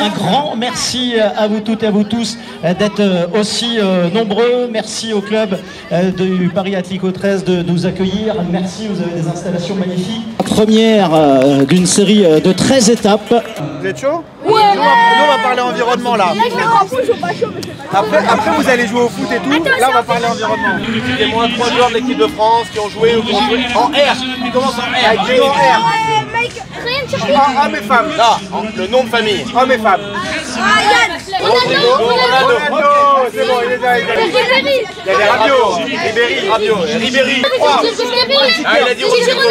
Un grand merci à vous toutes et à vous tous d'être aussi nombreux. Merci au club du Paris Atlético 13 de nous accueillir. Merci, vous avez des installations magnifiques. Première d'une série de 13 étapes. Vous êtes chaud? Ouais. Nous on va parler environnement là. Après vous allez jouer au foot et tout. Là on va parler environnement. Citez-moi 3 joueurs de l'équipe de France qui ont joué ou qui ont joué en R. Qui commence en R. Qui en R. Hommes et femmes. Non, le nom de famille. Hommes et femmes. Ronaldo. C'est bon, il est là. Il y avait Rabiot. Ribéry. Ah, il a dit Rodrigo.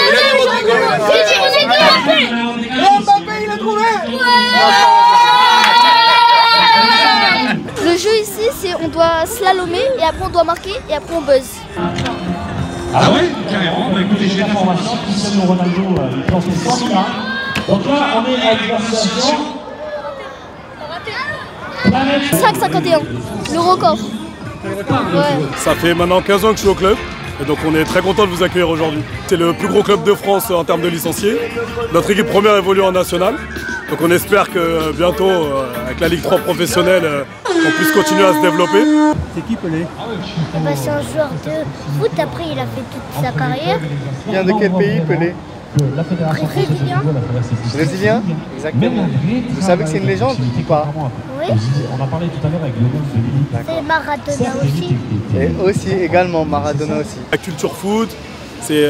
Mbappé, il a trouvé. Le jeu ici, c'est on doit slalomer et après on doit marquer et après on buzz. Ah oui, carrément. Bah, écoutez, j'ai l'information. Cristiano Ronaldo, il pense les 100 000. Donc là, on est à l'exercice. 5,51, le record. Ouais. Ça fait maintenant 15 ans que je suis au club. Et donc on est très content de vous accueillir aujourd'hui. C'est le plus gros club de France en termes de licenciés. Notre équipe première évolue en national. Donc on espère que bientôt, avec la Ligue 3 professionnelle, on puisse continuer à se développer. C'est qui Pelé? C'est un joueur de foot, après il a fait toute sa carrière. Il vient de quel pays Pelé? Brésilien. Brésilien? Exactement. Vous savez que c'est une légende ou pas? Oui. On a parlé tout à l'heure avec le nom de C'est Maradona aussi. Et aussi, également, Maradona aussi. La culture foot, c'est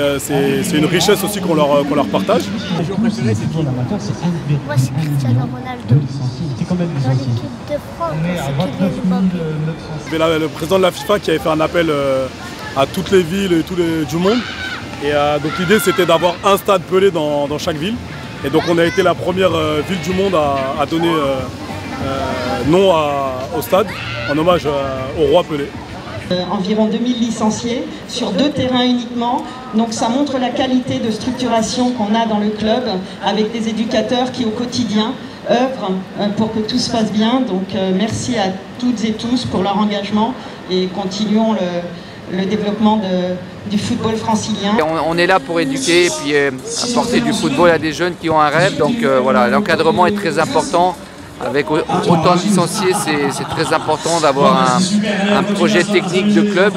une richesse aussi qu'on leur partage. Le joueur préféré, c'est qui? Moi c'est Cristiano Ronaldo. Dans l'équipe de France, c'est Kylian Mbappé. Il y avait le président de la FIFA qui avait fait un appel à toutes les villes et du monde. Et donc l'idée c'était d'avoir un stade Pelé dans chaque ville. Et donc on a été la première ville du monde à donner nom au stade en hommage au roi Pelé. Environ 2000 licenciés sur 2 terrains uniquement, donc ça montre la qualité de structuration qu'on a dans le club avec des éducateurs qui au quotidien œuvrent pour que tout se passe bien. Donc merci à toutes et tous pour leur engagement et continuons le développement du football francilien. On est là pour éduquer et puis apporter du football à des jeunes qui ont un rêve, donc voilà, l'encadrement est très important. Avec autant de licenciés, c'est très important d'avoir un projet technique de club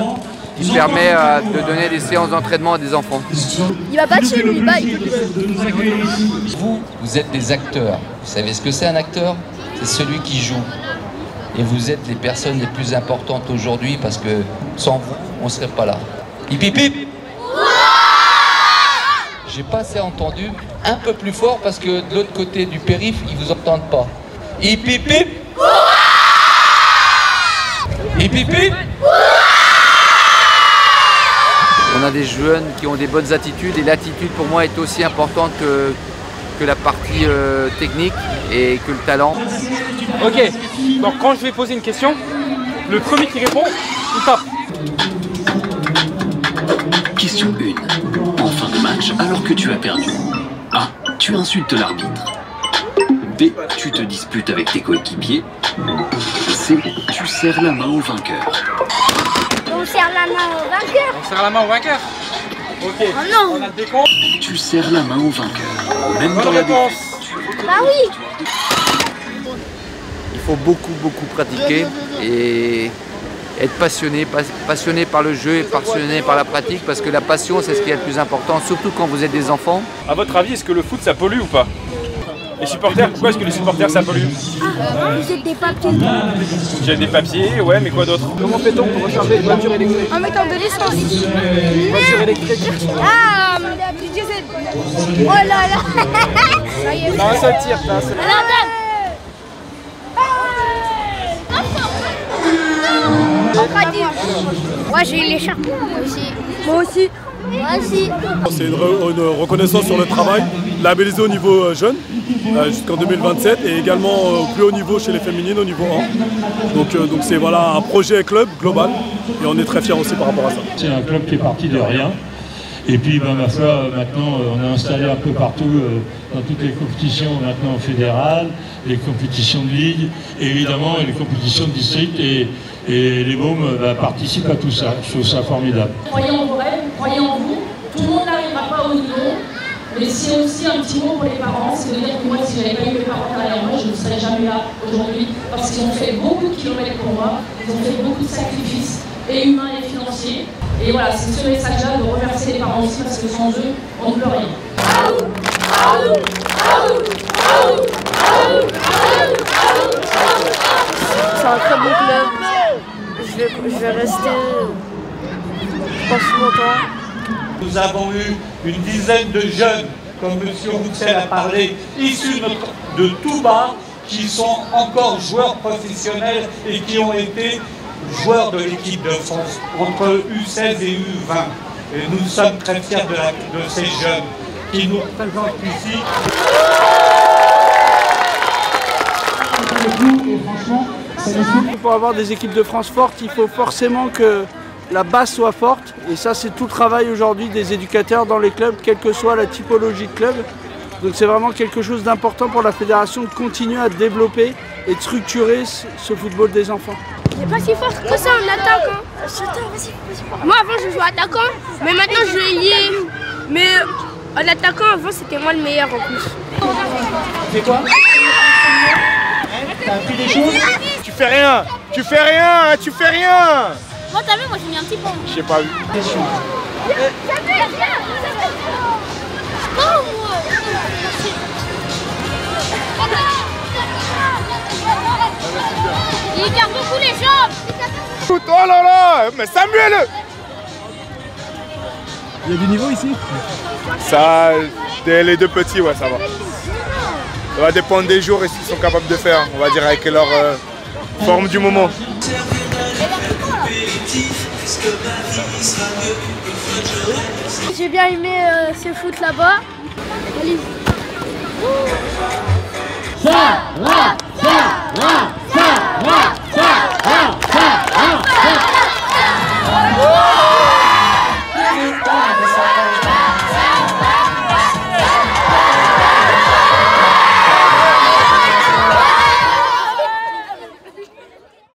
qui permet de donner des séances d'entraînement à des enfants. Il va battre chez lui, Vous êtes des acteurs. Vous savez ce que c'est un acteur? C'est celui qui joue. Et vous êtes les personnes les plus importantes aujourd'hui parce que sans vous, on ne serait pas là. Hip hip hip! J'ai pas assez entendu, un peu plus fort parce que de l'autre côté du périph', ils vous entendent pas. Hip hip hip! Hip hip hip! On a des jeunes qui ont des bonnes attitudes et l'attitude pour moi est aussi importante que la partie technique et que le talent. Ok, donc quand je vais poser une question, le premier qui répond, il tape. Question 1. En fin de match, alors que tu as perdu. A. Tu insultes l'arbitre. B. Tu te disputes avec tes coéquipiers. C. Tu serres la main au vainqueur. On serre la main au vainqueur. On serre la main au vainqueur. Ok, Oh non. on a le décompte. Tu serres la main au vainqueur. Même dans Bonne la réponse. Bah oui. Il faut beaucoup pratiquer et être passionné par le jeu et passionné par la pratique parce que la passion c'est ce qui est le plus important, surtout quand vous êtes des enfants. À votre avis, est-ce que le foot ça pollue ou pas? Les supporters, pourquoi est-ce que les supporters ça pollue? Vous êtes des papiers. J'ai des papiers, ouais, mais quoi d'autre? Comment fait-on pour recharger une voiture électrique? En mettant de l'essence. Voiture électrique. Ah, du diesel. Oh là là. Ça y est. Non, ça tire, là. Moi j'ai eu l'écharpe. Moi aussi. C'est une reconnaissance sur le travail, labellisé au niveau jeune jusqu'en 2027 et également au plus haut niveau chez les féminines, au niveau 1. Donc c'est voilà, un projet club global et on est très fiers aussi par rapport à ça. C'est un club qui est parti de rien. Et puis, ma foi, maintenant, on a installé un peu partout, dans toutes les compétitions maintenant fédérales, les compétitions de ligue, et évidemment les compétitions de district, et les mômes participent à tout ça. Je trouve ça formidable. Croyez en vos rêves, croyez en vous. Tout le monde n'arrivera pas au niveau, mais c'est aussi un petit mot pour les parents. C'est de dire que moi, si je n'avais pas eu mes parents derrière moi, je ne serais jamais là aujourd'hui, parce qu'ils ont fait beaucoup de kilomètres pour moi, ils ont fait beaucoup de sacrifices, et humains et financiers. Et voilà, c'est ce message-là de remercier les parents aussi, parce que sans eux, on ne peut rien. C'est un très bon club. Je vais rester, je pense, longtemps. Nous avons eu une dizaine de jeunes, comme M. Roussel a parlé, issus de tout bas, qui sont encore joueurs professionnels et qui ont été joueurs de l'équipe de France entre U16 et U20. Et nous sommes très fiers de ces jeunes qui nous représentent ici. Pour avoir des équipes de France fortes, il faut forcément que la base soit forte. Et ça, c'est tout le travail aujourd'hui des éducateurs dans les clubs, quelle que soit la typologie de club. Donc c'est vraiment quelque chose d'important pour la fédération de continuer à développer et de structurer ce football des enfants. Il n'est pas si fort que ça en attaquant. Moi avant je jouais attaquant, mais maintenant je l'ai. Mais en attaquant avant c'était moi le meilleur en plus. C'est quoi? T'as appris des choses? Tu fais rien. Tu fais rien. Tu fais rien. Moi t'as vu, moi j'ai mis un petit pont. J'ai pas vu. Il garde beaucoup les jambes. Oh là là, mais Samuel! Il y a du niveau ici? Ça, les deux petits, ouais, ça va. Ça va dépendre des jours et ce qu'ils sont capables de faire, on va dire, avec leur forme du moment. J'ai bien aimé ce foot là-bas. Allez. Ça va, ça va, ça va.